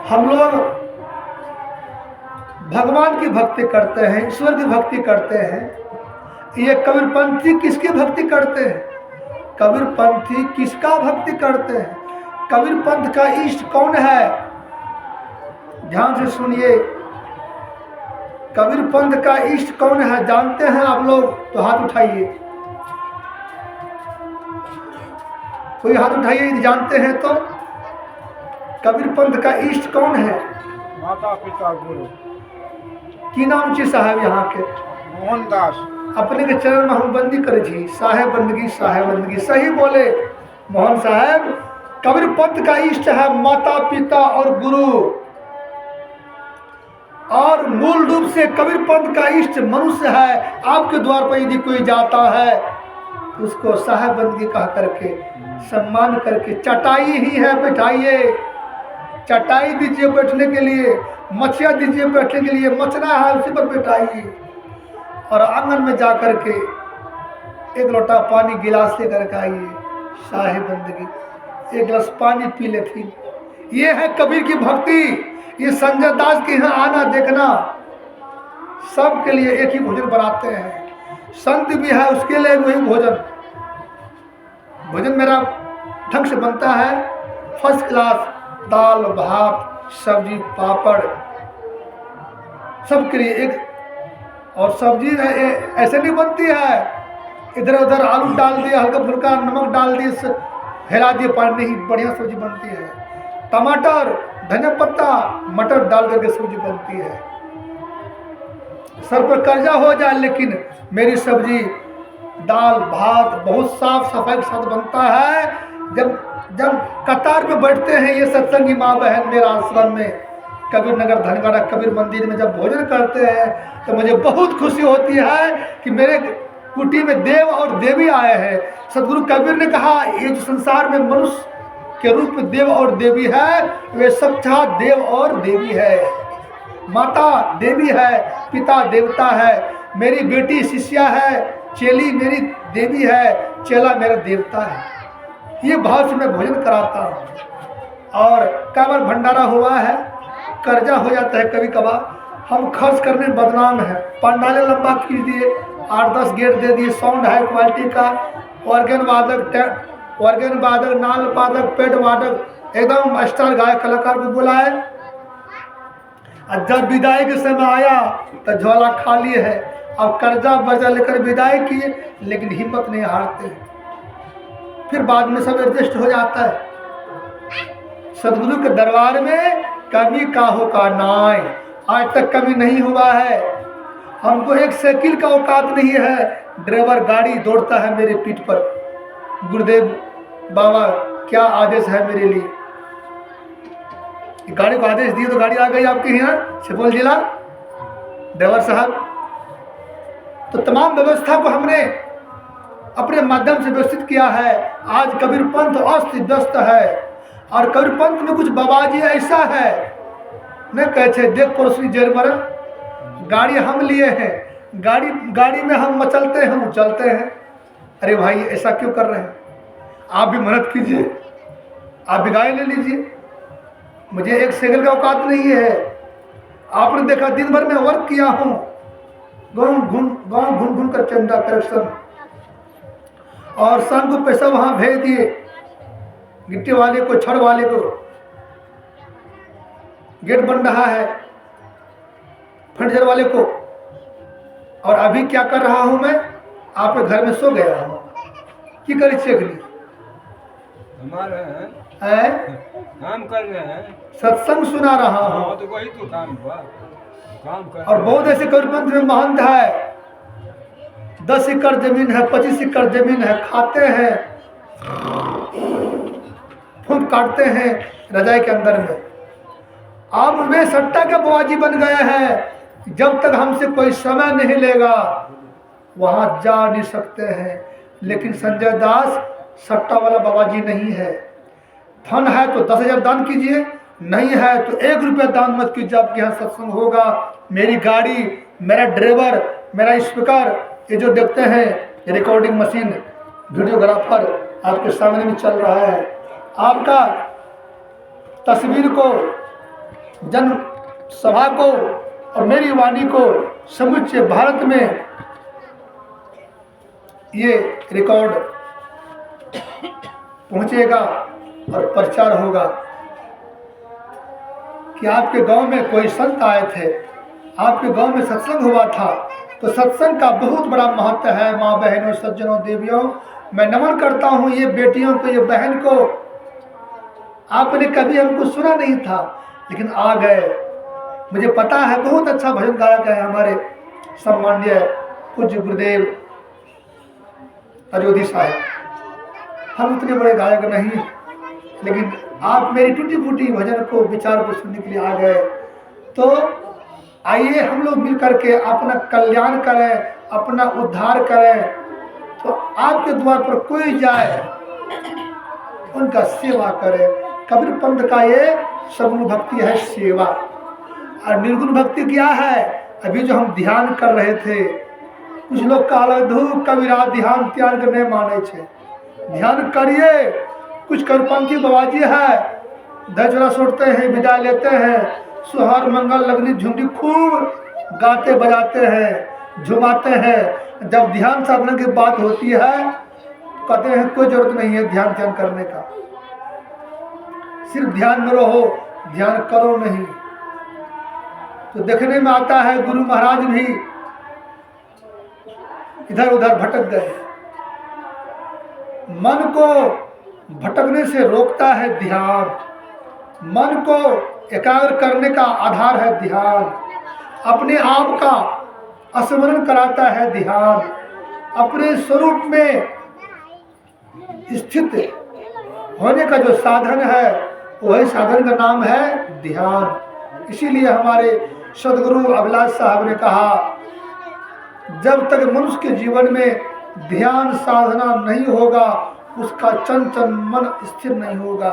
हम लोग भगवान की भक्ति करते हैं, ईश्वर की भक्ति करते हैं। ये कबीरपंथी किसकी भक्ति करते हैं? कबीरपंथी किसका भक्ति करते हैं? कबीरपंथ का इष्ट कौन है? ध्यान से सुनिए, कबीरपंथ का इष्ट कौन है जानते हैं आप लोग? तो हाथ उठाइए, कोई हाथ उठाइए यदि जानते हैं तो। कबीरपंथ का इष्ट कौन है? माता पिता गुरु। की नाम छी साहेब यहाँ के? मोहनदास। अपने के चरण में हम बंदी करे छी, साहेब बंदगी, साहेब बंदगी। सही बोले मोहन साहेब। कबीरपंथ का इष्ट है माता पिता और गुरु, और मूल रूप से कबीरपंथ का इष्ट मनुष्य है। आपके द्वार पर यदि कोई जाता है उसको साहेब बंदगी कह करके सम्मान करके, चटाई ही है बैठाइए, चटाई दीजिए बैठने के लिए, मछिया दीजिए बैठने के लिए, मचना है उसी पर बैठाइए, और आंगन में जा करके एक लोटा पानी गिलास लेकर के आइए, साहेब बंदगी, एक गिलास पानी पी लेती। ये है कबीर की भक्ति। ये संजय दास के यहाँ आना देखना, सबके लिए एक ही भोजन बनाते हैं। संत भी है उसके लिए वही भोजन। भोजन मेरा ढंग से बनता है, फर्स्ट क्लास, दाल भात सब्जी पापड़, सबके लिए एक। और सब्जी ऐसे नहीं बनती है इधर उधर आलू डाल दिया, हल्का फुल्का नमक डाल दिए, हिला दिए, पानी नहीं। बढ़िया सब्जी बनती है, टमाटर धनिया पत्ता मटर डाल करके सब्जी बनती है। सर पर कर्जा हो जाए लेकिन मेरी सब्जी दाल भात बहुत साफ सफाई के साथ बनता है। जब कतार में बैठते हैं ये सत्संगी माँ बहन मेरा आश्रम में, कबीर नगर धनगढ़ कबीर मंदिर में जब भोजन करते हैं तो मुझे बहुत खुशी होती है कि मेरे कुटी में देव और देवी आए हैं। सदगुरु कबीर ने कहा ये जो संसार में मनुष्य के रूप में देव और देवी है, वे सच्चा देव और देवी है। माता देवी है, पिता देवता है, मेरी बेटी शिष्या है, चेली मेरी देवी है, चेला मेरा देवता है। ये भाव से मैं भोजन कराता हूँ। और कई भंडारा हुआ है, कर्जा हो जाता है कभी कभार, हम खर्च करने बदनाम है। पंडाले लंबा खींच दिए, 8-10 गेट दे दिए, साउंड हाई क्वालिटी का, ऑर्गन वादक, नाल वादक, पेट वादक, एकदम स्टार गायक कलाकार को बुलाए। और जब विदाई के समय आया तो झोला खाली है। अब कर्जा बर्जा लेकर विदाई किए लेकिन हिम्मत नहीं हारते, फिर बाद में सब एडजस्ट हो जाता है। सदगुरु के दरबार में कमी काहो का नाय, आज तक कमी नहीं हुआ है। हमको एक साइकिल का औकात नहीं है, ड्राइवर गाड़ी दौड़ता है मेरे पीठ पर। गुरुदेव बाबा क्या आदेश है मेरे लिए? गाड़ी को आदेश दिए तो गाड़ी आ गई आपके यहाँ सुपौल जिला, ड्राइवर साहब। तो तमाम व्यवस्था को हमने अपने माध्यम से व्यवस्थित किया है। आज कबीरपंथ अस्त व्यस्त है, और कबीरपंथ में कुछ बाबाजी ऐसा है न कहे देख पड़ोसी जेर मर, गाड़ी हम लिए हैं, गाड़ी में हम मचलते हैं, हम उचलते हैं। अरे भाई ऐसा क्यों कर रहे हैं? आप भी मेहनत कीजिए, आप भी गाड़ी ले लीजिए। मुझे एक साइकिल का औकात नहीं है। आपने देखा दिन भर में वर्क किया हूँ, गाँव घूम कर चंदा कलेक्शन, और शाम को पैसा वहाँ भेज दिए, गिट्टी वाले को, छड़ वाले को। गेट बन रहा है फर्नीचर वाले को। और अभी क्या कर रहा हूँ मैं? आपके घर में सो गया हूँ। की करी चेकरी हमारे हैं, काम कर रहे हैं, सत्संग सुना रहा हूँ। तो वही तो काम हुआ, काम कर। और बहुत ऐसे कबीरपंथ में महंत है, 10 एकड़ जमीन है, 25 एकड़ जमीन है, खाते हैं, फूट काटते हैं रजाई के अंदर में। अब वे सट्टा के बुआजी बन गए हैं। जब तक हमसे कोई समय नहीं लेगा वहां जा नहीं सकते हैं। लेकिन संजय दास सट्टा वाला बाबाजी नहीं है। धन है तो 10,000 दान कीजिए, नहीं है तो 1 रुपया दान मत कीजिए। आपके यहाँ सत्संग होगा, मेरी गाड़ी, मेरा ड्राइवर, मेरा स्पीकर, ये जो देखते हैं ये रिकॉर्डिंग मशीन, वीडियोग्राफर आपके सामने में चल रहा है। आपका तस्वीर को जन सभा को और मेरी वाणी को समूचे भारत में ये रिकॉर्ड पहुंचेगा और प्रचार होगा कि आपके गांव में कोई संत आए थे, आपके गांव में सत्संग हुआ था। तो सत्संग का बहुत बड़ा महत्व है। माँ बहनों, सज्जनों, देवियों, मैं नमन करता हूँ ये बेटियों को, ये बहन को। आपने कभी हमको सुना नहीं था, लेकिन आ गए। मुझे पता है बहुत अच्छा भजन गायक है हमारे सम्माननीय पूज्य गुरुदेव अयोधी साहब। हम उतने बड़े गायक नहीं, लेकिन आप मेरी टूटी फूटी भजन को, विचार को सुनने के लिए आ गए। तो आइए हम लोग मिल करके अपना कल्याण करें, अपना उद्धार करें। तो आपके द्वार पर कोई जाए, उनका सेवा करे। कबीर पंथ का ये सगुण भक्ति है, सेवा। और निर्गुण भक्ति क्या है? अभी जो हम ध्यान कर रहे थे, कुछ लोग कहला धू कबीरा ध्यान त्याग नहीं माने छे। ध्यान करिए। कुछ करपंथी बाबाजी है, धजरा सोड़ते हैं, विदा लेते हैं, सुहार मंगल लगनी झुमरी खूब गाते बजाते हैं, झुमाते हैं। जब ध्यान साधना की बात होती है, कहते हैं कोई जरूरत नहीं है ध्यान करने का, सिर्फ ध्यान में रहो, ध्यान करो नहीं। तो देखने में आता है गुरु महाराज भी इधर उधर भटक गए। मन को भटकने से रोकता है ध्यान। मन को एकाग्र करने का आधार है ध्यान। अपने आप का स्मरण कराता है ध्यान। अपने स्वरूप में स्थित होने का जो साधन है, वही साधन का नाम है ध्यान। इसीलिए हमारे सदगुरु अभिलाष साहब ने कहा, जब तक मनुष्य के जीवन में ध्यान साधना नहीं होगा, उसका चंचल मन स्थिर नहीं होगा।